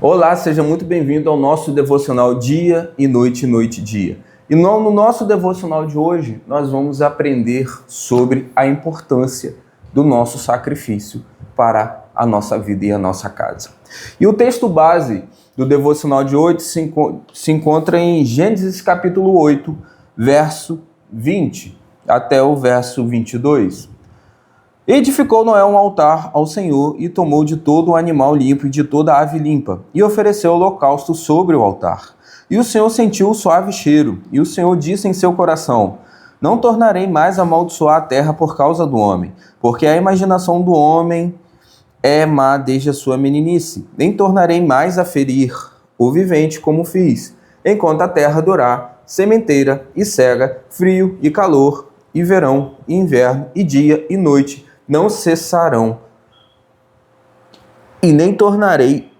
Olá, seja muito bem-vindo ao nosso devocional Dia e Noite, Noite e Dia. E no nosso devocional de hoje, nós vamos aprender sobre a importância do nosso sacrifício para a nossa vida e a nossa casa. E o texto base do devocional de hoje se encontra em Gênesis capítulo 8, verso 20 até o verso 22. Edificou Noé um altar ao Senhor e tomou de todo o animal limpo e de toda a ave limpa e ofereceu holocausto sobre o altar. E o Senhor sentiu o suave cheiro, e o Senhor disse em seu coração: não tornarei mais a amaldiçoar a terra por causa do homem, porque a imaginação do homem é má desde a sua meninice. Nem tornarei mais a ferir o vivente como fiz, enquanto a terra durar, sementeira e cega, frio e calor, e verão e inverno, e dia e noite não cessarão, e nem tornarei.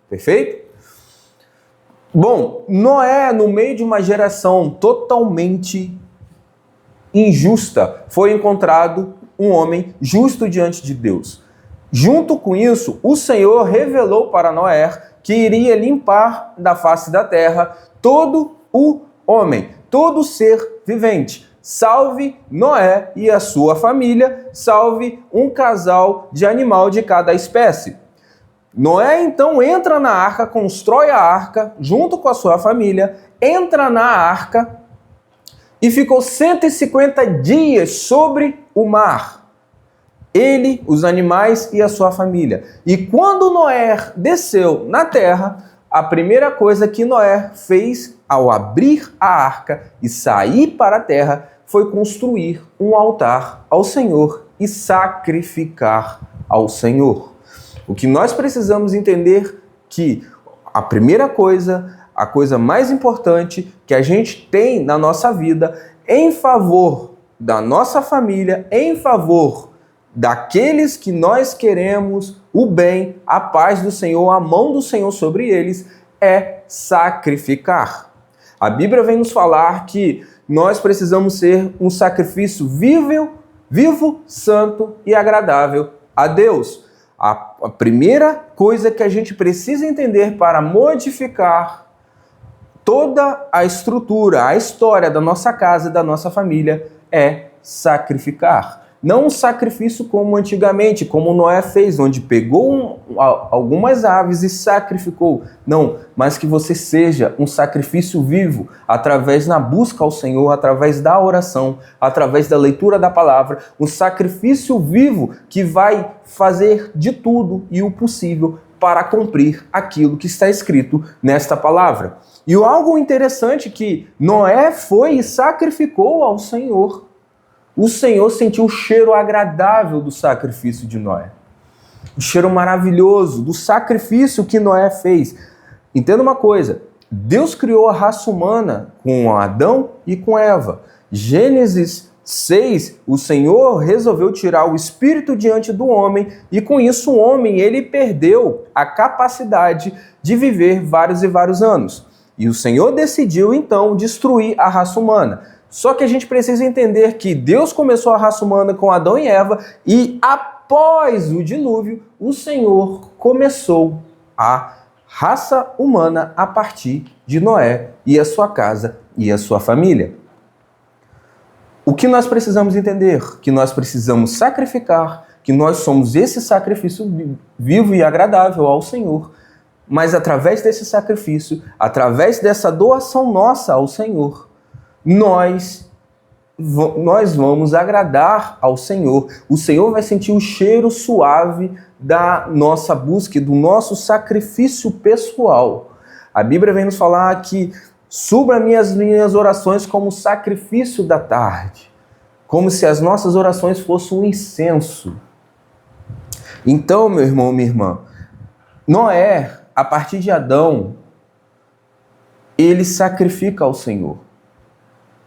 Perfeito? Bom, Noé, no meio de uma geração totalmente injusta, foi encontrado um homem justo diante de Deus. Junto com isso, o Senhor revelou para Noé que iria limpar da face da terra todo o homem, todo ser vivente. Salve Noé e a sua família, salve um casal de animal de cada espécie. Noé então entra na arca, constrói a arca junto com a sua família, entra na arca e ficou 150 dias sobre o mar. Ele, os animais e a sua família. E quando Noé desceu na terra, a primeira coisa que Noé fez ao abrir a arca e sair para a terra foi construir um altar ao Senhor e sacrificar ao Senhor. O que nós precisamos entender que a primeira coisa, a coisa mais importante que a gente tem na nossa vida, em favor da nossa família, em favor daqueles que nós queremos o bem, a paz do Senhor, a mão do Senhor sobre eles, é sacrificar. A Bíblia vem nos falar que nós precisamos ser um sacrifício vivo, santo e agradável a Deus. A primeira coisa que a gente precisa entender para modificar toda a estrutura, a história da nossa casa e da nossa família é sacrificar. Não um sacrifício como antigamente, como Noé fez, onde pegou algumas aves e sacrificou. Não, mas que você seja um sacrifício vivo, através da busca ao Senhor, através da oração, através da leitura da palavra, um sacrifício vivo que vai fazer de tudo e o possível para cumprir aquilo que está escrito nesta palavra. E algo interessante que Noé foi e sacrificou ao Senhor. O Senhor sentiu o cheiro agradável do sacrifício de Noé. O cheiro maravilhoso do sacrifício que Noé fez. Entenda uma coisa, Deus criou a raça humana com Adão e com Eva. Gênesis 6, o Senhor resolveu tirar o espírito diante do homem e com isso o homem ele perdeu a capacidade de viver vários e vários anos. E o Senhor decidiu então destruir a raça humana. Só que a gente precisa entender que Deus começou a raça humana com Adão e Eva e após o dilúvio, o Senhor começou a raça humana a partir de Noé e a sua casa e a sua família. O que nós precisamos entender? Que nós precisamos sacrificar, que nós somos esse sacrifício vivo e agradável ao Senhor, mas através desse sacrifício, através dessa doação nossa ao Senhor, nós vamos agradar ao Senhor. O Senhor vai sentir o cheiro suave da nossa busca, do nosso sacrifício pessoal. A Bíblia vem nos falar que suba minhas orações como sacrifício da tarde, como se as nossas orações fossem um incenso. Então, meu irmão, minha irmã, Noé, a partir de Adão, ele sacrifica ao Senhor.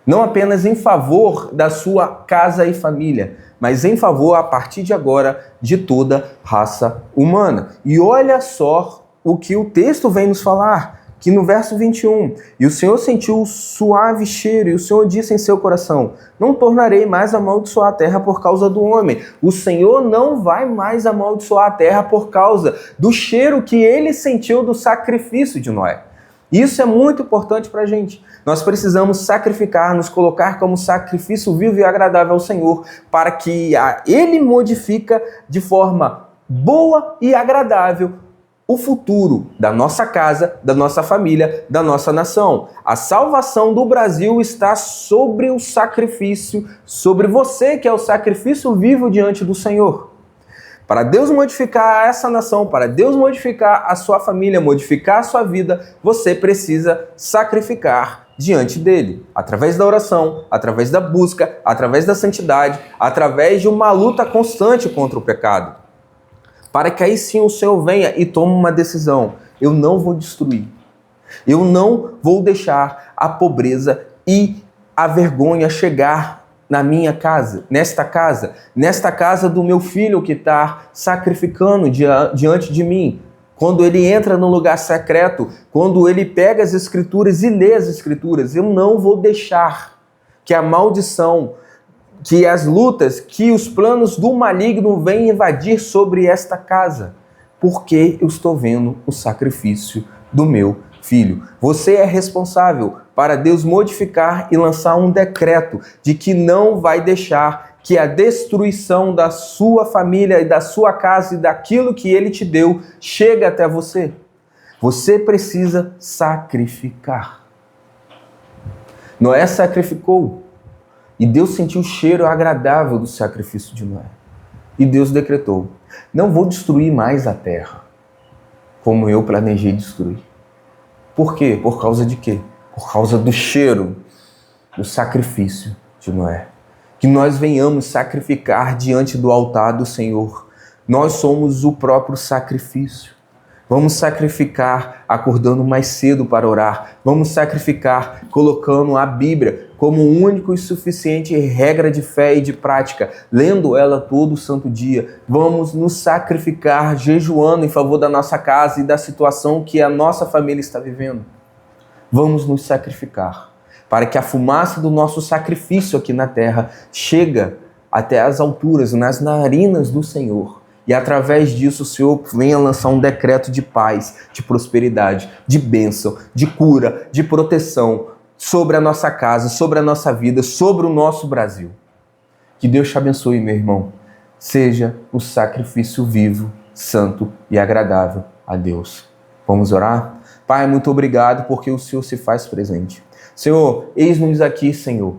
Não apenas em favor da sua casa e família, mas em favor, a partir de agora, de toda raça humana. E olha só o que o texto vem nos falar, que no verso 21, e o Senhor sentiu o suave cheiro, e o Senhor disse em seu coração, não tornarei mais a amaldiçoar a terra por causa do homem. O Senhor não vai mais amaldiçoar a terra por causa do cheiro que ele sentiu do sacrifício de Noé. Isso é muito importante para a gente. Nós precisamos sacrificar, nos colocar como sacrifício vivo e agradável ao Senhor, para que Ele modifique de forma boa e agradável o futuro da nossa casa, da nossa família, da nossa nação. A salvação do Brasil está sobre o sacrifício, sobre você que é o sacrifício vivo diante do Senhor. Para Deus modificar essa nação, para Deus modificar a sua família, modificar a sua vida, você precisa sacrificar diante dele, através da oração, através da busca, através da santidade, através de uma luta constante contra o pecado. Para que aí sim o Senhor venha e tome uma decisão. Eu não vou destruir. Eu não vou deixar a pobreza e a vergonha chegar na minha casa, nesta casa do meu filho que está sacrificando diante de mim. Quando ele entra no lugar secreto, quando ele pega as Escrituras e lê as Escrituras, eu não vou deixar que a maldição, que as lutas, que os planos do maligno venham invadir sobre esta casa, porque eu estou vendo o sacrifício do meu filho. Você é responsável para Deus modificar e lançar um decreto de que não vai deixar que a destruição da sua família e da sua casa e daquilo que Ele te deu chegue até você. Você precisa sacrificar. Noé sacrificou e Deus sentiu o cheiro agradável do sacrifício de Noé. E Deus decretou, não vou destruir mais a terra como eu planejei destruir. Por quê? Por causa de quê? Por causa do cheiro do sacrifício de Noé. Que nós venhamos sacrificar diante do altar do Senhor. Nós somos o próprio sacrifício. Vamos sacrificar acordando mais cedo para orar. Vamos sacrificar colocando a Bíblia como único e suficiente regra de fé e de prática, lendo ela todo santo dia. Vamos nos sacrificar jejuando em favor da nossa casa e da situação que a nossa família está vivendo. Vamos nos sacrificar para que a fumaça do nosso sacrifício aqui na terra chegue até as alturas, nas narinas do Senhor. E através disso o Senhor venha lançar um decreto de paz, de prosperidade, de bênção, de cura, de proteção sobre a nossa casa, sobre a nossa vida, sobre o nosso Brasil. Que Deus te abençoe, meu irmão. Seja o sacrifício vivo, santo e agradável a Deus. Vamos orar? Pai, muito obrigado porque o Senhor se faz presente. Senhor, eis-nos aqui, Senhor,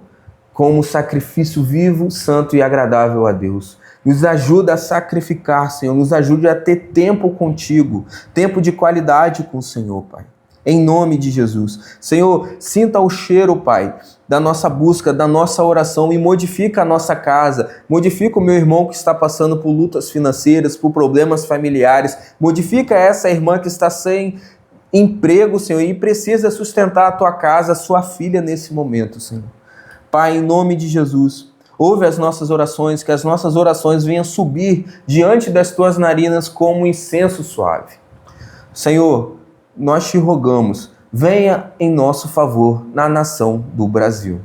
como sacrifício vivo, santo e agradável a Deus. Nos ajuda a sacrificar, Senhor. Nos ajude a ter tempo contigo, tempo de qualidade com o Senhor, Pai. Em nome de Jesus. Senhor, sinta o cheiro, Pai, da nossa busca, da nossa oração e modifica a nossa casa. Modifica o meu irmão que está passando por lutas financeiras, por problemas familiares. Modifica essa irmã que está sem emprego, Senhor, e precisa sustentar a tua casa, a sua filha nesse momento, Senhor. Pai, em nome de Jesus, ouve as nossas orações, que as nossas orações venham subir diante das tuas narinas como um incenso suave. Senhor, nós te rogamos, venha em nosso favor na nação do Brasil.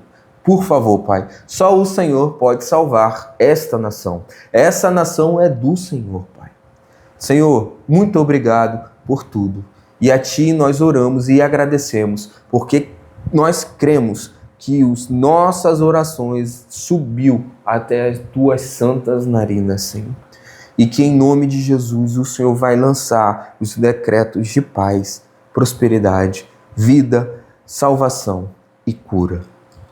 Por favor, Pai, só o Senhor pode salvar esta nação. Essa nação é do Senhor, Pai. Senhor, muito obrigado por tudo. E a Ti nós oramos e agradecemos, porque nós cremos que as nossas orações subiu até as Tuas santas narinas, Senhor. E que em nome de Jesus o Senhor vai lançar os decretos de paz, prosperidade, vida, salvação e cura.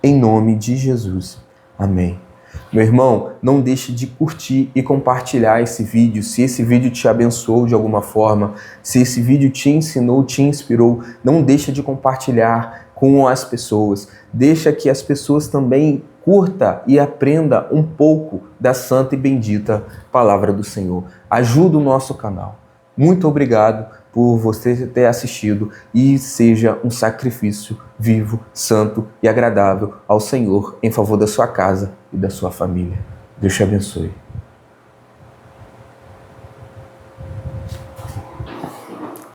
Em nome de Jesus. Amém. Meu irmão, não deixe de curtir e compartilhar esse vídeo. Se esse vídeo te abençoou de alguma forma, se esse vídeo te ensinou, te inspirou, não deixe de compartilhar com as pessoas. Deixa que as pessoas também curta e aprenda um pouco da santa e bendita palavra do Senhor. Ajuda o nosso canal. Muito obrigado por você ter assistido e seja um sacrifício vivo, santo e agradável ao Senhor em favor da sua casa e da sua família. Deus te abençoe.